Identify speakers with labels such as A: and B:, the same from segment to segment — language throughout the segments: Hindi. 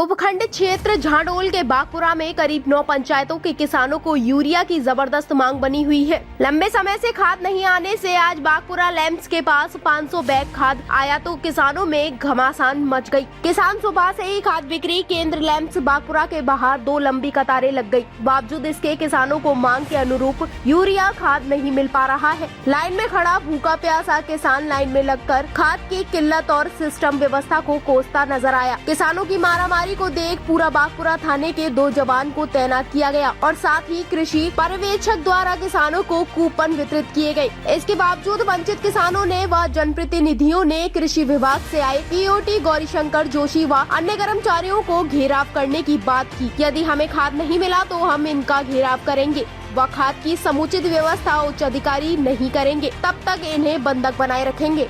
A: उपखंड क्षेत्र झाडोल के बागपुरा में करीब 9 पंचायतों के किसानों को यूरिया की जबरदस्त मांग बनी हुई है। लंबे समय से खाद नहीं आने से आज बागपुरा लैंप्स के पास 500 बैग खाद आया तो किसानों में घमासान मच गई। किसान सुबह से ही खाद बिक्री केंद्र लैंप्स बागपुरा के बाहर 2 लंबी कतारें लग गई। बावजूद इसके किसानों को मांग के अनुरूप यूरिया खाद नहीं मिल पा रहा है। लाइन में खड़ा भूखा प्यासा किसान लाइन में लगकर खाद की किल्लत और सिस्टम व्यवस्था को कोसता नजर आया। किसानों की मारामारी को देख पूरा बागपुरा थाने के 2 जवान को तैनात किया गया और साथ ही कृषि पर्यवेक्षक द्वारा किसानों को कूपन वितरित किए गए। इसके बावजूद वंचित किसानों ने व जनप्रतिनिधियों ने कृषि विभाग से आए ईओटी गौरीशंकर जोशी व अन्य कर्मचारियों को घेराव करने की बात की। यदि हमें खाद नहीं मिला तो हम इनका घेराव करेंगे व खाद की समुचित व्यवस्था उच्च अधिकारी नहीं करेंगे, तब तक इन्हें बंधक बनाए रखेंगे।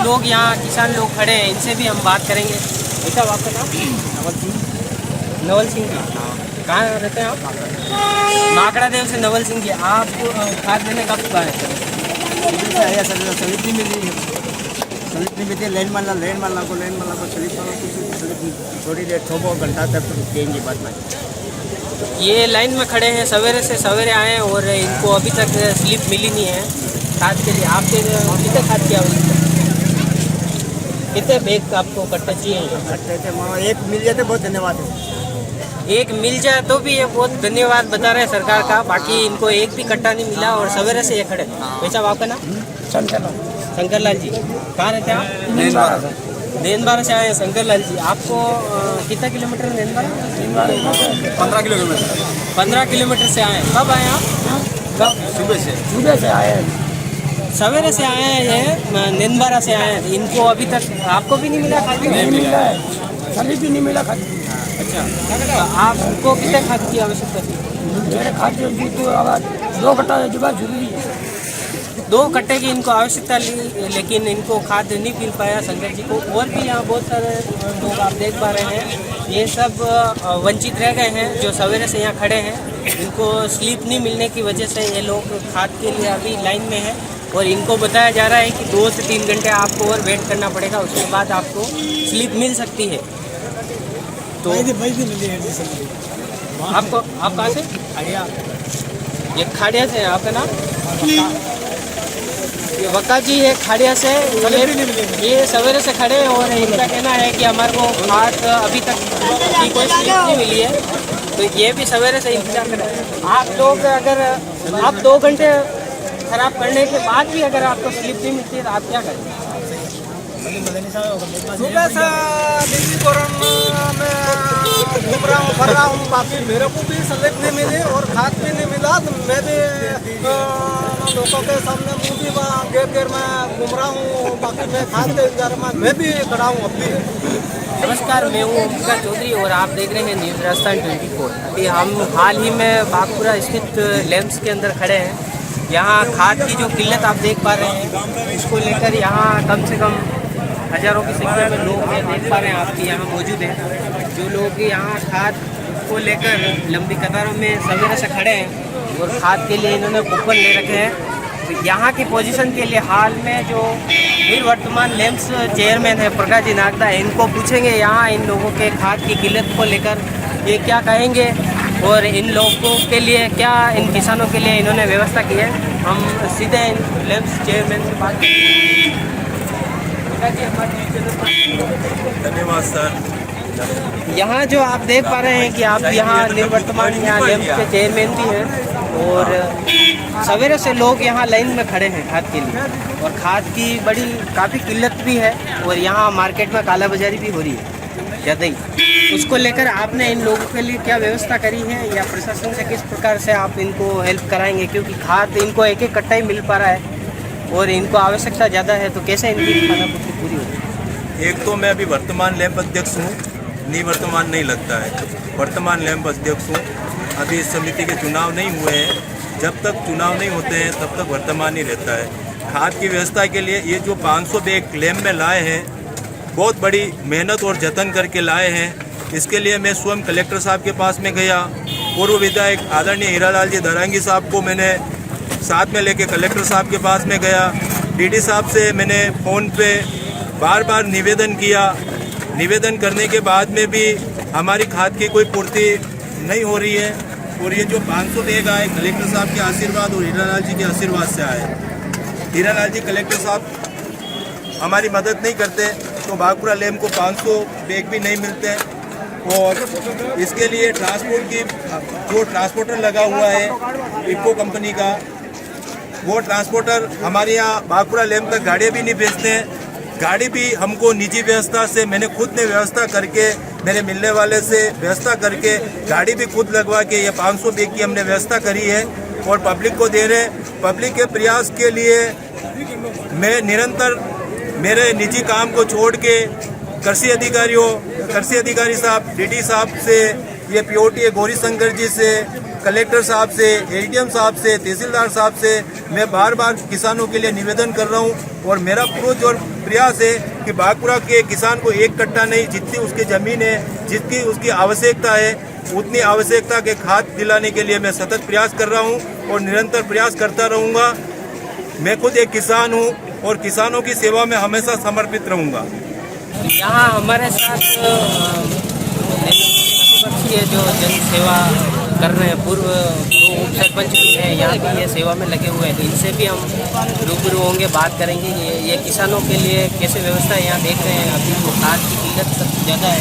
B: लोग यहाँ किसान लोग खड़े हैं, इनसे भी हम बात करेंगे। बेटा आपका नाम? नवल सिंह जी। कहाँ रहते हैं आप? माकड़ा देव से नवल सिंह जी। आप खाद देने कब आए?
C: सलिप नहीं मिलती है। लाइन मारना को सलिप थोड़ी देर थोपो घंटा तक देंगे बाद में।
B: ये लाइन में खड़े हैं, सवेरे से सवेरे आए हैं और इनको अभी तक स्लिप मिली नहीं है खाद के लिए। आपके कितने खाद की आवश्यकता? कितने बैग आपको कट्टे चाहिए?
C: कट्टे एक मिल जाते बहुत धन्यवाद है।
B: एक मिल जाए तो भी ये बहुत धन्यवाद बता रहे हैं सरकार का। बाकी इनको एक भी कट्टा नहीं मिला और सवेरे से ये खड़े। वैसा आपका नाम? शंकर लाल जी। कहाँ रहते हैं आप? देनबारा से आए हैं शंकर लाल जी। आपको कितना किलोमीटर देनबारा?
C: 15 किलोमीटर।
B: 15 किलोमीटर से आए। कब आए आप? कब?
C: सुबह से आए हैं।
B: सवेरे से आए हैं, ये देनबारा से आए हैं। इनको अभी तक आपको भी नहीं मिला खाद?
C: नहीं मिला है, सलिप भी नहीं मिला खाद।
B: अच्छा, तो आपको कितने खाद की आवश्यकता थी?
C: मेरे खाद की तो आवाज़ 2 कट्टा जरूरी है।
B: 2 कट्टे की इनको आवश्यकता ली, लेकिन इनको खाद नहीं मिल पाया शंकर जी को। और भी यहाँ बहुत सारे लोग आप देख पा रहे हैं, ये सब वंचित रह गए हैं जो सवेरे से यहाँ खड़े हैं। इनको स्लीप नहीं मिलने की वजह से ये लोग खाद के लिए अभी लाइन में है और इनको बताया जा रहा है कि 2 से 3 घंटे आपको और वेट करना पड़ेगा, उसके बाद आपको स्लीप मिल सकती है। तो आपको आप कहाँ से? ये खाड़िया से है। आपका नाम? ये वक्का जी है खाड़िया से। ये सवेरे से खड़े हैं और इनका कहना है कि हमारे को खाद अभी तक की कोई स्लिप नहीं मिली है, तो ये भी सवेरे से इंतजार कर रहे हैं। आप लोग अगर आप 2 घंटे खराब करने के बाद भी अगर आपको स्लिप नहीं मिलती है तो आप क्या करेंगे?
C: सुबह से दिल्ली कोरोना में घूम रहा हूँ, भर रहा हूँ, बाकी मेरे को भी स्लिप नहीं मिली और खाद भी नहीं मिला। तो मैं भी लोगों के सामने मुँह भी घेर में घूम रहा हूँ, बाकी मैं खाद के इंतजार में मैं भी खड़ा हूँ अभी।
B: नमस्कार, मैं हूँ ओमकार चौधरी और आप देख रहे हैं न्यूज़ राजस्थान 24। अभी हम हाल ही में बागपुरा स्थित लैंप्स के अंदर खड़े हैं। यहाँ खाद की जो किल्लत आप देख पा रहे हैं, इसको लेकर यहाँ कम से कम हज़ारों की संख्या में लोग ये देख पा रहे हैं आपके यहाँ मौजूद हैं। जो लोग यहाँ खाद को लेकर लंबी कतारों में सवेरे से खड़े हैं और खाद के लिए इन्होंने कूपन ले रखे हैं। तो यहाँ की पोजीशन के लिए हाल में जो वर्तमान लैंप्स चेयरमैन है प्रकाश जी नागदा, इनको पूछेंगे यहाँ इन लोगों के खाद की किल्लत को लेकर ये क्या कहेंगे और इन लोगों के लिए क्या, इन किसानों के लिए इन्होंने व्यवस्था की है। हम सीधे इन लैंप्स चेयरमैन से बात करेंगे।
D: धन्यवाद सर।
B: यहाँ जो आप देख पा रहे हैं कि आप यहाँ निवर्तमान यहाँ लैंप्स के चेयरमैन भी हैं और सवेरे से लोग यहाँ लाइन में खड़े हैं खाद के लिए और खाद की काफ़ी किल्लत भी है और यहाँ मार्केट में कालाबाजारी भी हो रही है ज़्यादा ही। उसको लेकर आपने इन लोगों के लिए क्या व्यवस्था करी है या प्रशासन से किस प्रकार से आप इनको हेल्प कराएंगे, क्योंकि खाद इनको एक कट्टा ही मिल पा रहा है और इनको आवश्यकता ज़्यादा है, तो कैसे इनकी खानापूर्ति पूरी होगी?
D: एक तो मैं अभी वर्तमान लैंप अध्यक्ष हूँ, निवर्तमान नहीं लगता है, वर्तमान लैंप अध्यक्ष हूँ। अभी इस समिति के चुनाव नहीं हुए हैं, जब तक चुनाव नहीं होते हैं तब तक वर्तमान ही रहता है। खाद की व्यवस्था के लिए ये जो 500 बैग लैंप में लाए हैं, बहुत बड़ी मेहनत और जतन करके लाए हैं। इसके लिए मैं स्वयं कलेक्टर साहब के पास में गया, पूर्व विधायक आदरणीय हीरालाल जी धरांगी साहब को मैंने साथ में लेके कलेक्टर साहब के पास में गया। डीडी साहब से मैंने फ़ोन पे बार बार निवेदन किया। निवेदन करने के बाद में भी हमारी खाद की कोई पूर्ति नहीं हो रही है। और ये जो 500 बैग आए कलेक्टर साहब के आशीर्वाद और हीरालाल जी के आशीर्वाद से आए। हीरालाल जी कलेक्टर साहब हमारी मदद नहीं करते तो बागपुरा लैम्प को 500 बैग भी नहीं मिलते। और इसके लिए ट्रांसपोर्ट की जो ट्रांसपोर्टर लगा हुआ है इको कंपनी का, वो ट्रांसपोर्टर हमारे यहाँ बागपुरा लैम्प तक गाड़ियाँ भी नहीं भेजते हैं। गाड़ी भी हमको निजी व्यवस्था से मैंने खुद ने व्यवस्था करके, मेरे मिलने वाले से व्यवस्था करके गाड़ी भी खुद लगवा के ये 500 बैग की हमने व्यवस्था करी है और पब्लिक को दे रहे हैं। पब्लिक के प्रयास के लिए मैं निरंतर मेरे निजी काम को छोड़ के कृषि अधिकारी साहब, डीडी साहब से, ये पीओटी गौरी शंकर जी से, कलेक्टर साहब से, एडीएम साहब से, तहसीलदार साहब से मैं बार बार किसानों के लिए निवेदन कर रहा हूँ। और मेरा पूरा और प्रयास है कि बागपुरा के किसान को एक कट्टा नहीं, जितनी उसकी ज़मीन है, जितनी उसकी आवश्यकता है, उतनी आवश्यकता के खाद दिलाने के लिए मैं सतत प्रयास कर रहा हूँ और निरंतर प्रयास करता रहूँगा। मैं खुद एक किसान हूँ और किसानों की सेवा में हमेशा समर्पित रहूँगा।
B: यहाँ हमारे साथ है जो जन सेवा कर रहे हैं, पूर्व दो उप सरपंच भी हैं, यहाँ भी ये सेवा में लगे हुए हैं। इनसे भी हम रूबरू होंगे, बात करेंगे। ये किसानों के लिए कैसे व्यवस्था है यहाँ देख रहे हैं। अभी तो खाद की किल्लत सबसे ज़्यादा है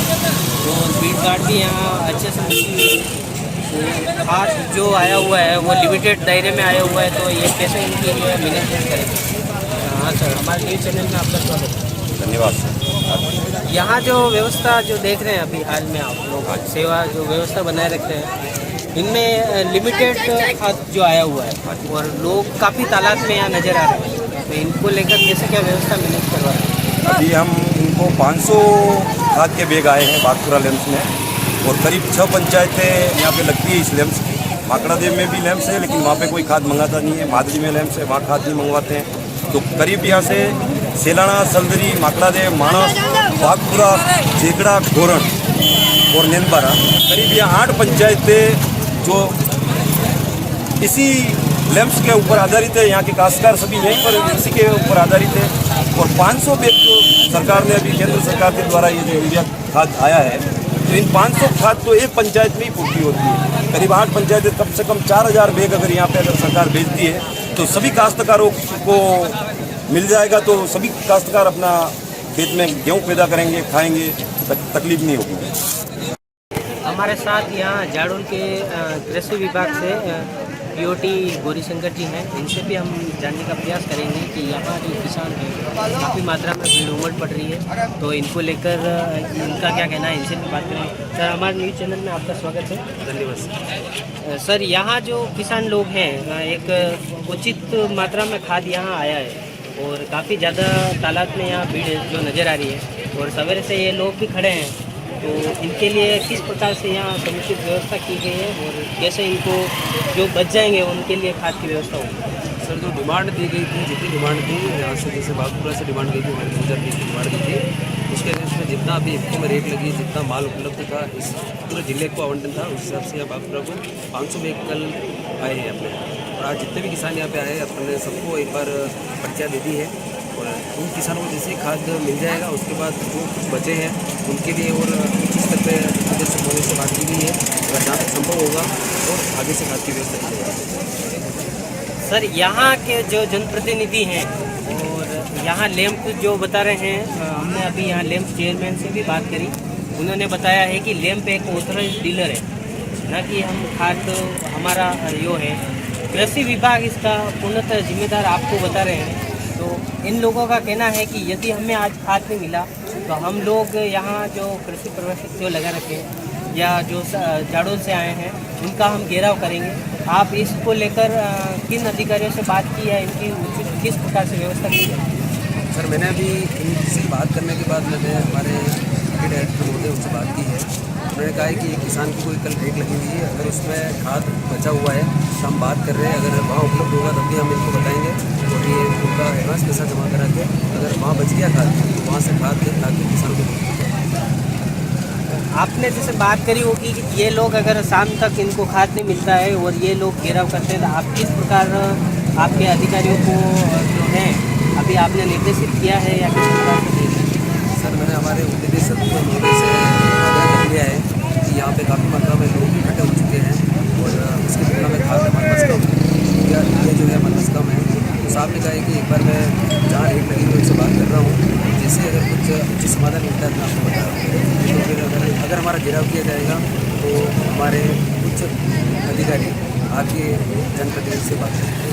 B: तो भीड़ भाड़ भी यहाँ अच्छे से मिलती है। खाद जो आया हुआ है वो लिमिटेड दायरे में आया हुआ है, तो ये कैसे इनके लिए मैनेजमेंट करेंगे। हाँ सर, हमारे न्यूज़ चैनल में आपका स्वागत है।
D: धन्यवाद सर।
B: यहाँ जो व्यवस्था जो देख रहे हैं अभी हाल में आप लोग सेवा जो व्यवस्था बनाए रखते हैं, इनमें लिमिटेड खाद जो आया हुआ है और लोग काफ़ी तादाद में यहाँ नज़र आ रहे हैं, तो इनको लेकर कैसे क्या व्यवस्था मैनेज करवा रहे हैं।
E: अभी हम इनको 500 खाद के बैग आए हैं बागपुरा लैम्प्स में और करीब 6 पंचायतें यहाँ पे लगती है इस लैम्प्स की। माकड़ा देव में भी लैम्प्स है लेकिन वहाँ पे कोई खाद मंगाता नहीं है। मादरी में लैम्प्स है, वहाँ खाद नहीं मंगवाते हैं। तो करीब यहाँ से सेलाना, सलदरी, माकड़ा देव, माणस, बागपुरा, जेगड़ा, घोरण और नेंदबारा, करीब यहाँ 8 पंचायतें जो इसी लैम्प्स के ऊपर आधारित है। यहाँ के काश्तकार सभी यहीं पर इसी के ऊपर आधारित है। और 500 बैग जो सरकार ने अभी केंद्र सरकार के द्वारा ये जो यूरिया खाद आया है, तो इन 500 खाद तो एक पंचायत में ही पूर्ति होती है। करीब 8 पंचायतें, कम से कम 4000 बैग अगर यहाँ पे अगर सरकार भेजती है तो सभी काश्तकारों को मिल जाएगा। तो सभी काश्तकार अपना खेत में गेहूँ पैदा करेंगे, खाएंगे, तकलीफ नहीं होगी।
B: हमारे साथ यहाँ जाडोल के कृषि विभाग से पीओटी गौरी शंकर जी हैं। इनसे भी हम जानने का प्रयास करेंगे कि यहाँ जो किसान हैं काफ़ी मात्रा में भीड़ उमड़ पड़ रही है, तो इनको लेकर इनका क्या कहना है, इनसे भी बात करेंगे। सर, हमारे न्यूज़ चैनल में आपका स्वागत है। धन्यवाद सर। यहाँ जो किसान लोग हैं, एक उचित मात्रा में खाद यहाँ आया है और काफ़ी ज़्यादा तादाद में यहाँ भीड़ जो नज़र आ रही है और सवेरे से ये लोग भी खड़े हैं, तो इनके लिए किस प्रकार से यहाँ समुचित व्यवस्था की गई है और कैसे इनको जो बच जाएंगे उनके लिए खाद की व्यवस्था होगी।
F: सर, जो डिमांड दी गई थी, जितनी डिमांड थी यहाँ से, जैसे बागपुरा से डिमांड गई थी, 2000 की डिमांड दी थी, उसके उसमें जितना अभी इफ्को में रेट लगी, जितना माल उपलब्ध था, इस पूरे जिले को आवंटन था, उस हिसाब से यहाँ बागपुरा को 500 बैग कल आए हैं अपने। और आज जितने भी किसान यहाँ पे आए, अपने सबको एक बार पर्चा दे दी है और उन किसानों को जैसे खाद मिल जाएगा उसके बाद जो कुछ बचे हैं उनके लिए और उच्च स्तर पर प्रदेश मोदी से बात की गई है, अगर जहाँ तक संभव होगा और आगे से खाद की व्यवस्था की जाएगी।
B: सर, यहाँ के जो जनप्रतिनिधि हैं और यहाँ लैम्प जो बता रहे हैं, हमने अभी यहाँ लैम्प चेयरमैन से भी बात करी। उन्होंने बताया है कि लैम्प एक ऑथराइज्ड डीलर है, ना कि हम खाद हमारा यो है। कृषि विभाग इसका पूर्णतः जिम्मेदार आपको बता रहे हैं। तो इन लोगों का कहना है कि यदि हमें आज खाद नहीं मिला तो हम लोग यहाँ जो कृषि प्रशिक्षक जो लगा रखे हैं या जो जाडोल से आए हैं उनका हम घेराव करेंगे। आप इसको लेकर किन अधिकारियों से बात की है, इनकी उचित किस प्रकार से व्यवस्था की है?
F: सर, मैंने अभी इनसे बात करने के बाद मैंने हमारे डायरेक्टर महोदय उनसे बात की है। उन्होंने कहा है कि किसान की कोई कल रेट लगी हुई है, अगर उसमें खाद बचा हुआ है तो हम बात कर रहे हैं, अगर वहाँ उपलब्ध होगा तब भी हम इनको बताएंगे और ये उनका एडवांस पैसा जमा करा के अगर वहाँ बच गया खाद तो वहाँ से खाद ताकि किसान को।
B: आपने जैसे बात करी होगी कि ये लोग अगर शाम तक इनको खाद नहीं मिलता है और ये लोग घेराव करते हैं, तो आप किस प्रकार आपके अधिकारियों को जो है अभी आपने निर्देशित किया है या किस प्रकार से नहीं?
F: सर मैंने हमारे उपनिदेशक महोदय से आग्रह कर लिया है कि यहाँ पे काफ़ी मात्रा में लोग इकट्ठे हो चुके हैं और इसकी तुलना में खाद हमारे पास कम है या ये जो है हमारे पास कम है। तो साहब ने कहा है कि एक बार मैं जहाँ रेट लगी हुई उनसे बात कर रहा हूँ, जिससे अगर कुछ अच्छी समाधान मिलता है तो मैं आपको बता रहा हूँ। तो फिर अगर हमारा घेराव किया जाएगा तो हमारे कुछ अधिकारी आके जनप्रतिनिधि से बात करेंगे।